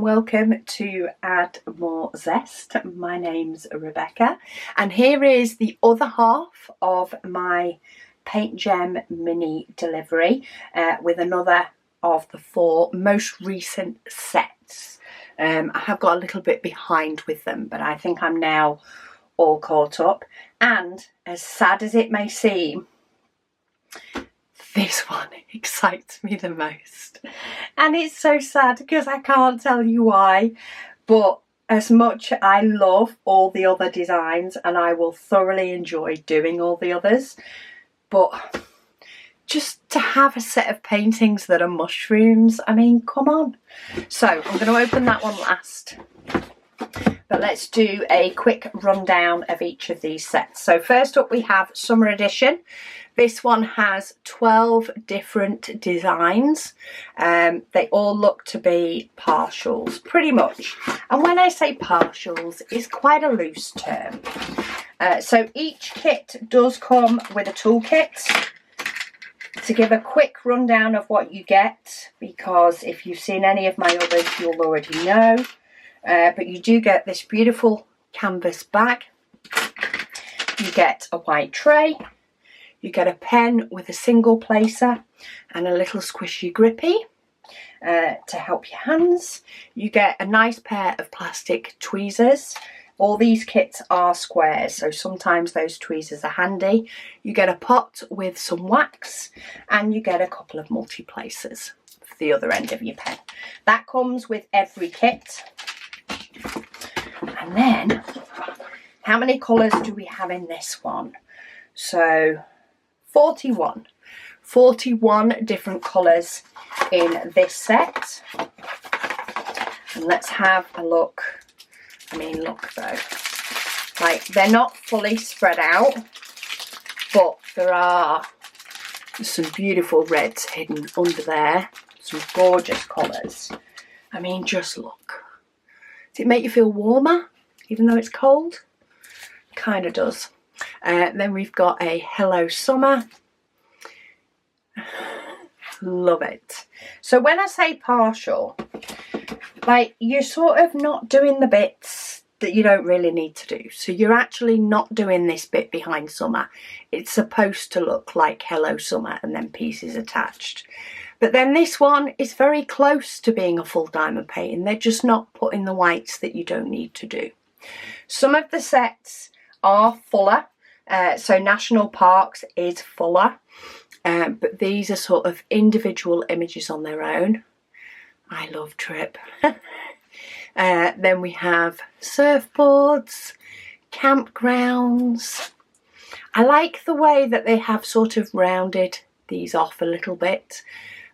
welcome to Add More Zest. My name's Rebecca and here is the other half of my PaintGem mini delivery with another of the 4 most recent sets. I have got a little bit behind with them, but I think I'm now all caught up, and as sad as it may seem, this one excites me the most, and it's so sad because I can't tell you why, but as much I love all the other designs and I will thoroughly enjoy doing all the others, but just to have a set of paintings that are mushrooms, I mean, come on. So I'm going to open that one last, but let's do a quick rundown of each of these sets. So first up we have Summer Edition. This one has 12 different designs. They all look to be partials, pretty much. And when I say partials, it's quite a loose term. So each kit does come with a toolkit. To give a quick rundown of what you get, because if you've seen any of my others, you'll already know. But you do get this beautiful canvas bag. You get a white tray. You get a pen with a single placer and a little squishy grippy to help your hands. You get a nice pair of plastic tweezers. All these kits are squares, so sometimes those tweezers are handy. You get a pot with some wax and you get a couple of multi-placers for the other end of your pen. That comes with every kit. And then, how many colours do we have in this one? So 41 different colours in this set. And let's have a look. I mean, look though, like they're not fully spread out, but there are some beautiful reds hidden under there, some gorgeous colours. I mean, just look. Does it make you feel warmer, even though it's cold? Kind of does. Then we've got a Hello Summer. Love it. So when I say partial, like you're sort of not doing the bits that you don't really need to do. So you're actually not doing this bit behind summer. It's supposed to look like Hello Summer and then pieces attached. But then this one is very close to being a full diamond painting. They're just not putting the whites that you don't need to do. Some of the sets are fuller. So National Parks is fuller. But these are sort of individual images on their own. I love Trip. Then we have surfboards, campgrounds. I like the way that they have sort of rounded these off a little bit,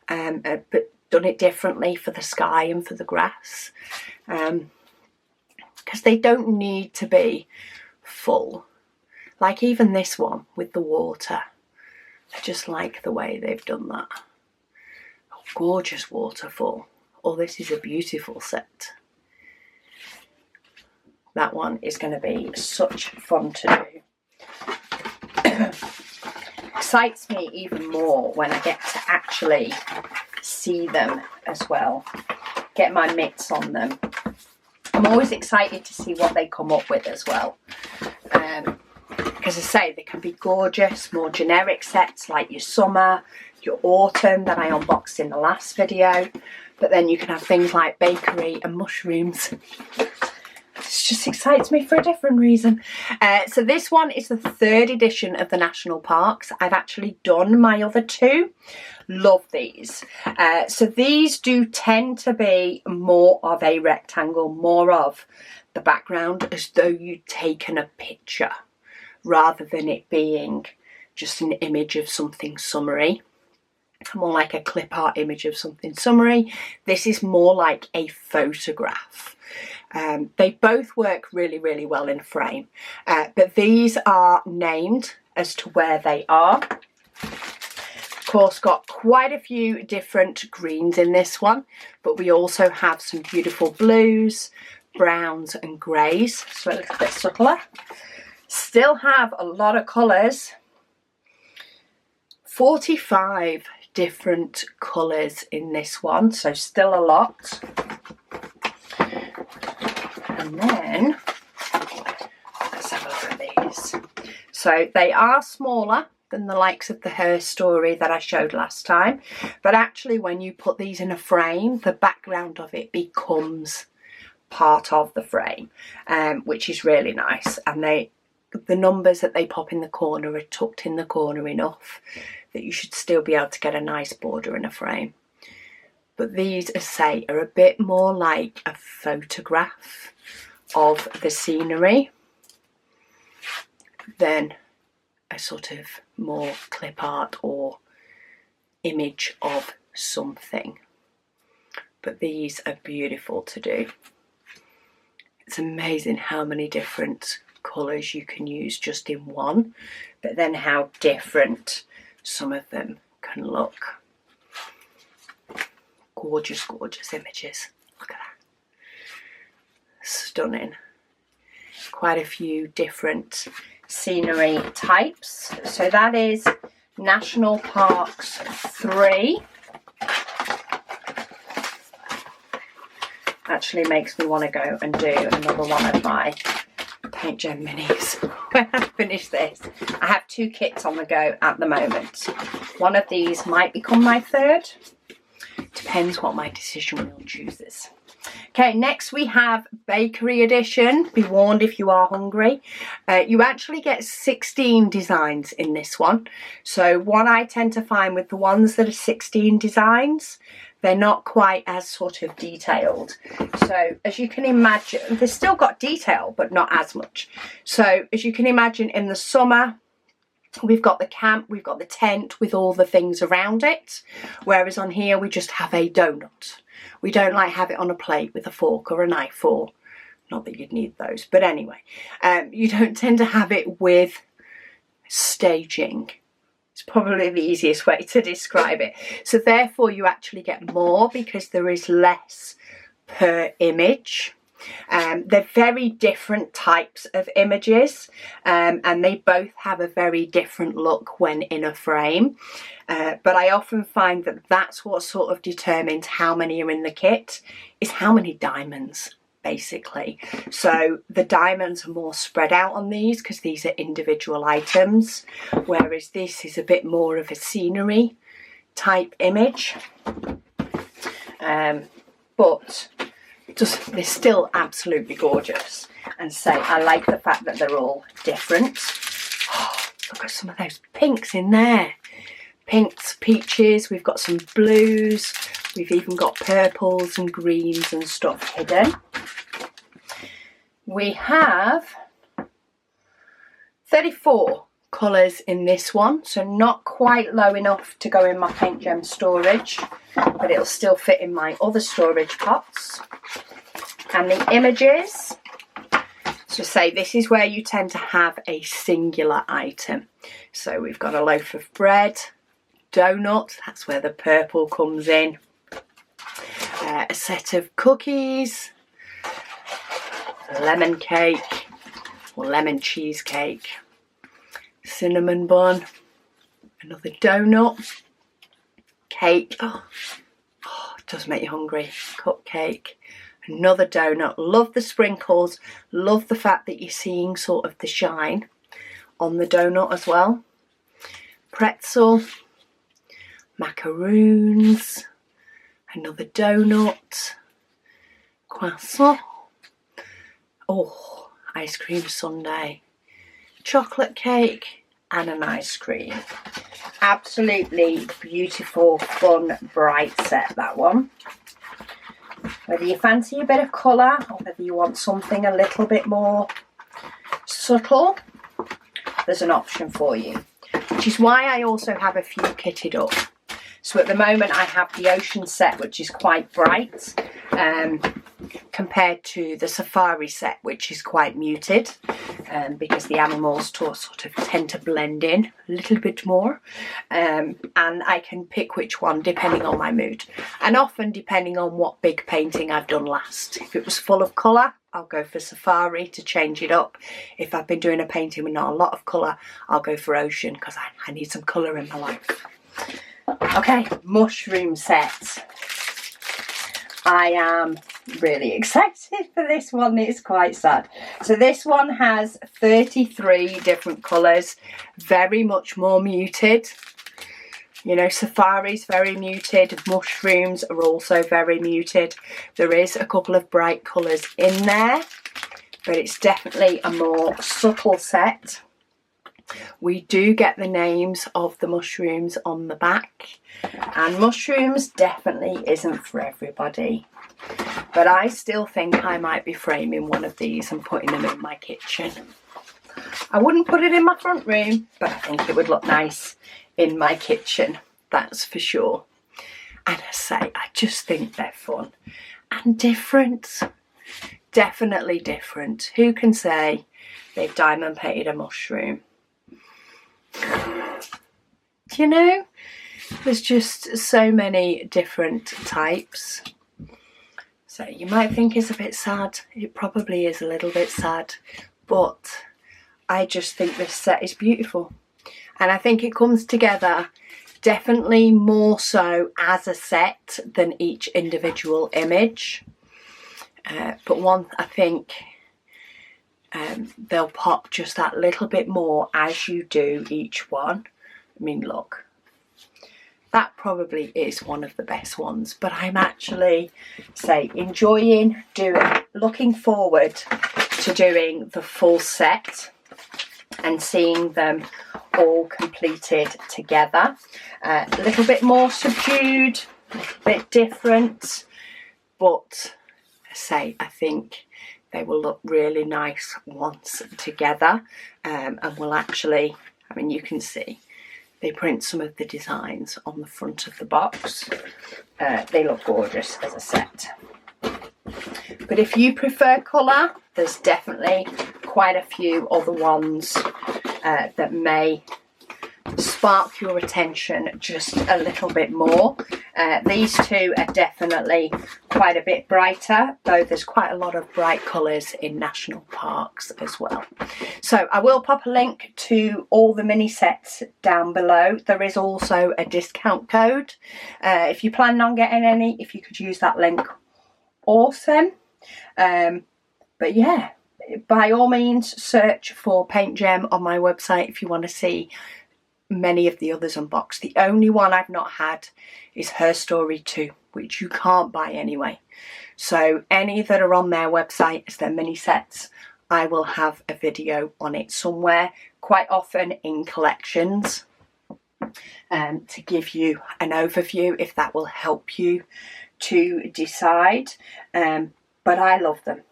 but done it differently for the sky and for the grass, because they don't need to be full. Like even this one with the water. I just like the way they've done that. Oh, gorgeous waterfall. Oh, this is a beautiful set. That one is going to be such fun to do. Excites me even more when I get to actually see them as well. Get my mitts on them. I'm always excited to see what they come up with as well. As I say, they can be gorgeous, more generic sets like your summer, your autumn that I unboxed in the last video. But then you can have things like bakery and mushrooms. This just excites me for a different reason. So this one is the 3rd edition of the National Parks. I've actually done my other 2. Love these. So these do tend to be more of a rectangle, more of the background as though you'd taken a picture, rather than it being just an image of something summery. More like a clip art image of something summery. This is more like a photograph. They both work really, really well in frame. But these are named as to where they are. Of course, got quite a few different greens in this one, but we also have some beautiful blues, browns and greys, so a little bit subtler. Still have a lot of colours. 45 different colours in this one, so still a lot. And then, let's have a look at these. So they are smaller than the likes of the Her Story that I showed last time, but actually when you put these in a frame, the background of it becomes part of the frame, which is really nice. And the numbers that they pop in the corner are tucked in the corner enough that you should still be able to get a nice border in a frame. But these, as I say, are a bit more like a photograph of the scenery than a sort of more clip art or image of something. But these are beautiful to do. It's amazing how many different colours you can use just in one, but then how different some of them can look. Gorgeous, gorgeous images. Look at that. Stunning. Quite a few different scenery types. So that is National Parks 3. Actually makes me want to go and do another one of my PaintGem minis when I finish this. I have 2 kits on the go at the moment. One of these might become my third. Depends what my decision wheel chooses. Okay, next we have Bakery Edition. Be warned if you are hungry. You actually get 16 designs in this one. So what I tend to find with the ones that are 16 designs, they're not quite as sort of detailed. So as you can imagine, they've still got detail, but not as much. So as you can imagine, in the summer, we've got the camp, we've got the tent with all the things around it. Whereas on here, we just have a donut. We don't like have it on a plate with a fork or a knife, or not that you'd need those. But anyway, you don't tend to have it with staging. It's probably the easiest way to describe it. So therefore you actually get more because there is less per image. They're very different types of images, and they both have a very different look when in a frame. But I often find that that's what sort of determines how many are in the kit, is how many diamonds, basically. So the diamonds are more spread out on these because these are individual items, whereas this is a bit more of a scenery type image. But they're still absolutely gorgeous. And say, I like the fact that they're all different. Oh, look at some of those pinks in there. Pinks, peaches, we've got some blues, we've even got purples and greens and stuff hidden. We have 34 colours in this one, so not quite low enough to go in my PaintGem storage, but it'll still fit in my other storage pots. And the images, so say this is where you tend to have a singular item. So we've got a loaf of bread, donut, that's where the purple comes in, a set of cookies, lemon cake, or lemon cheesecake, cinnamon bun, another donut, cake, oh, it does make you hungry, cupcake, another donut. Love the sprinkles, love the fact that you're seeing sort of the shine on the donut as well, pretzel, macaroons, another donut, croissant, oh, ice cream sundae, chocolate cake and an ice cream. Absolutely beautiful, fun, bright set, that one. Whether you fancy a bit of colour or whether you want something a little bit more subtle, there's an option for you. Which is why I also have a few kitted up. So at the moment I have the ocean set, which is quite bright, compared to the safari set, which is quite muted, because the animals sort of tend to blend in a little bit more, and I can pick which one depending on my mood, and often depending on what big painting I've done last. If it was full of colour, I'll go for safari to change it up. If I've been doing a painting with not a lot of colour, I'll go for ocean because I need some colour in my life. Okay, mushroom set. I am really excited for this one. It's quite sad. So this one has 33 different colours, very much more muted. You know, Safari's very muted, Mushrooms are also very muted. There is a couple of bright colours in there, but it's definitely a more subtle set. We do get the names of the mushrooms on the back, and Mushrooms definitely isn't for everybody. But I still think I might be framing one of these and putting them in my kitchen. I wouldn't put it in my front room, but I think it would look nice in my kitchen, that's for sure. And I say, I just think they're fun and different. Definitely different. Who can say they've diamond painted a mushroom? You know, there's just so many different types. So you might think it's a bit sad. It probably is a little bit sad, but I just think this set is beautiful. And I think it comes together definitely more so as a set than each individual image. But one, I think they'll pop just that little bit more as you do each one. I mean, look, that probably is one of the best ones, but I'm actually, say, enjoying looking forward to doing the full set and seeing them all completed together. A little bit more subdued, a little bit different, but I think they will look really nice once together, and will actually, I mean, you can see they print some of the designs on the front of the box. They look gorgeous as a set. But if you prefer colour, there's definitely quite a few other ones that may spark your attention just a little bit more. These two are definitely quite a bit brighter, though there's quite a lot of bright colours in national parks as well. So I will pop a link to all the mini sets down below. There is also a discount code. If you plan on getting any, if you could use that link, awesome. But yeah, by all means search for PaintGem on my website if you want to see many of the others unboxed. The only one I've not had is Her Story 2, which you can't buy anyway. So any that are on their website as their mini sets, I will have a video on it somewhere, quite often in collections, to give you an overview if that will help you to decide. But I love them.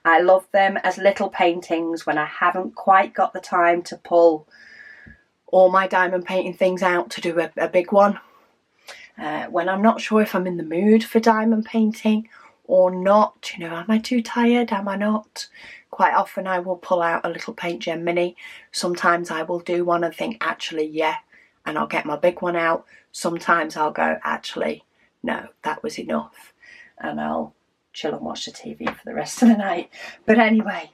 I love them as little paintings when I haven't quite got the time to pull all my diamond painting things out to do a big one. When I'm not sure if I'm in the mood for diamond painting or not, you know, am I too tired, am I not? Quite often I will pull out a little PaintGem mini. Sometimes I will do one and think, actually, yeah, and I'll get my big one out. Sometimes I'll go, actually, no, that was enough, and I'll chill and watch the TV for the rest of the night. But anyway,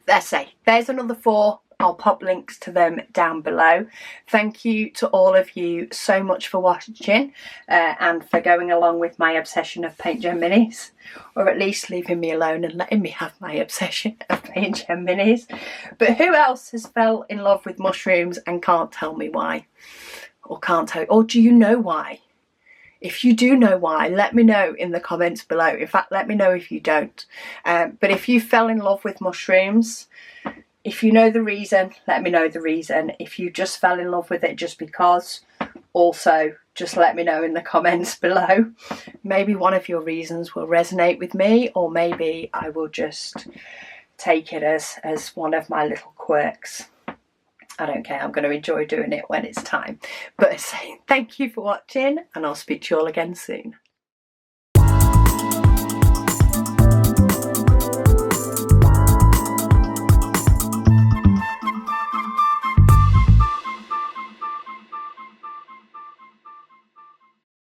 there's another 4. I'll pop links to them down below. Thank you to all of you so much for watching and for going along with my obsession of PaintGem minis, or at least leaving me alone and letting me have my obsession of PaintGem minis. But who else has fell in love with mushrooms and can't tell me why? Or do you know why? If you do know why, let me know in the comments below. In fact, let me know if you don't. But if you fell in love with mushrooms, if you know the reason, let me know the reason. If you just fell in love with it just because, also just let me know in the comments below. Maybe one of your reasons will resonate with me, or maybe I will just take it as one of my little quirks. I don't care, I'm going to enjoy doing it when it's time. But thank you for watching, and I'll speak to you all again soon.